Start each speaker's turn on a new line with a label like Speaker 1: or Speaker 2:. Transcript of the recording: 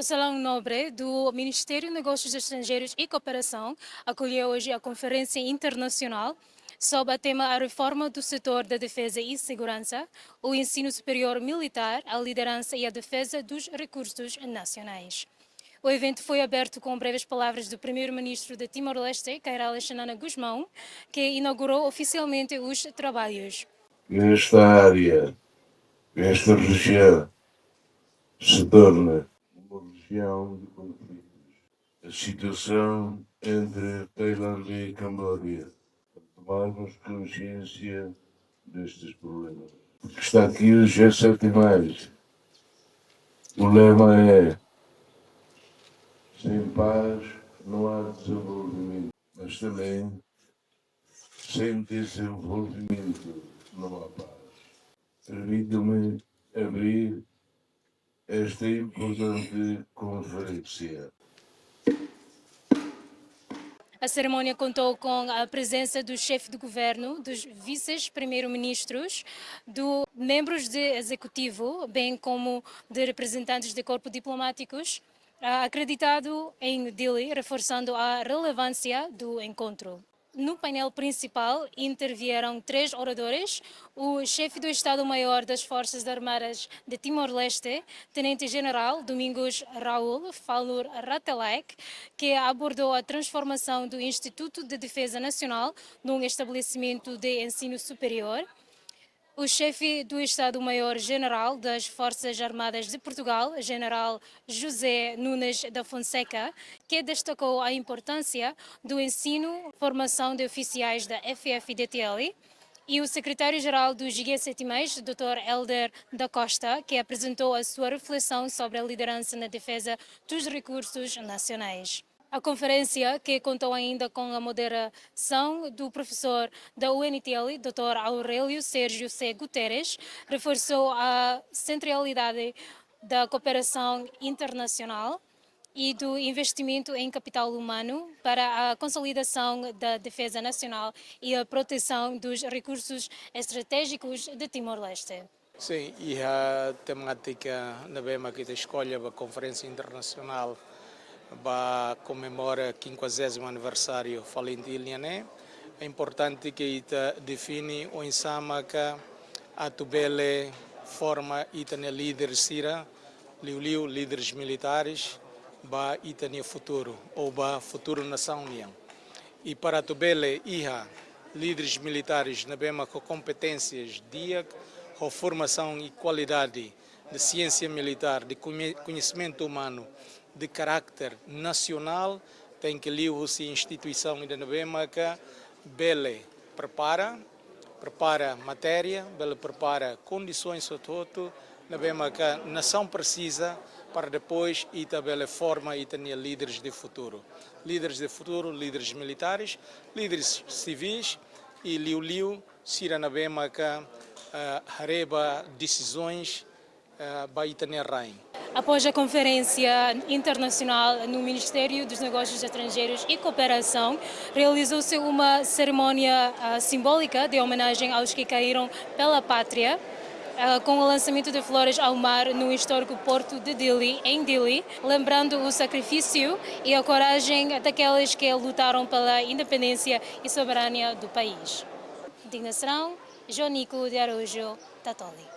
Speaker 1: O Salão Nobre do Ministério de Negócios Estrangeiros e Cooperação acolheu hoje a Conferência Internacional sob o tema A Reforma do Setor da Defesa e Segurança, o Ensino Superior Militar, a Liderança e a Defesa dos Recursos Nacionais. O evento foi aberto com breves palavras do primeiro-ministro de Timor-Leste, Kairal Xanana Gusmão, que inaugurou oficialmente os trabalhos.
Speaker 2: Nesta área, esta região se torna uma região de conflitos. A situação entre Tailândia e Camboja, para tomarmos consciência destes problemas. O que está aqui hoje é 7+. O lema é: sem paz não há desenvolvimento, mas também sem desenvolvimento não há paz. Permitam-me abrir esta importante conferência.
Speaker 1: A cerimônia contou com a presença do chefe do governo, dos vice-primeiro-ministros, dos membros do executivo, bem como de representantes de corpos diplomáticos, acreditado em Dili, reforçando a relevância do encontro. No painel principal intervieram 3 oradores: o chefe do Estado-Maior das Forças Armadas de Timor-Leste, Tenente-General Domingos Raul Falur Ratelek, que abordou a transformação do Instituto de Defesa Nacional num estabelecimento de ensino superior; o chefe do Estado-Maior-General das Forças Armadas de Portugal, General José Nunes da Fonseca, que destacou a importância do ensino e formação de oficiais da FFDTL, e o secretário-geral do G7+, Dr. Helder da Costa, que apresentou a sua reflexão sobre a liderança na defesa dos recursos nacionais. A conferência, que contou ainda com a moderação do professor da UNTL, Dr. Aurélio Sérgio C. Guterres, reforçou a centralidade da cooperação internacional e do investimento em capital humano para a consolidação da defesa nacional e a proteção dos recursos estratégicos de Timor-Leste.
Speaker 3: Sim, e a temática na BEMA que escolhe a Conferência Internacional comemora o 50º aniversário Falindi Ilhané. É importante que ita define o ensama que a tubele forma itane líderes sira, liu líderes militares, ba itane futuro ou ba futuro nação união. E para a tubele iha líderes militares na bema com competências dia, com formação e qualidade de ciência militar, de conhecimento humano, de caráter nacional, tem que livre-se instituição ainda na bema que bele prepara matéria, bele prepara condições todo, na bema que a nação precisa para depois e também forma e tenha líderes de futuro, líderes militares, líderes civis e liu sira na bema que hareba decisões vai ter rain.
Speaker 1: Após a Conferência Internacional no Ministério dos Negócios Estrangeiros e Cooperação, realizou-se uma cerimônia simbólica de homenagem aos que caíram pela pátria, com o lançamento de flores ao mar no histórico porto de Dili, em Dili, lembrando o sacrifício e a coragem daqueles que lutaram pela independência e soberania do país. Indignação, João Nico de Araújo, Tatoli.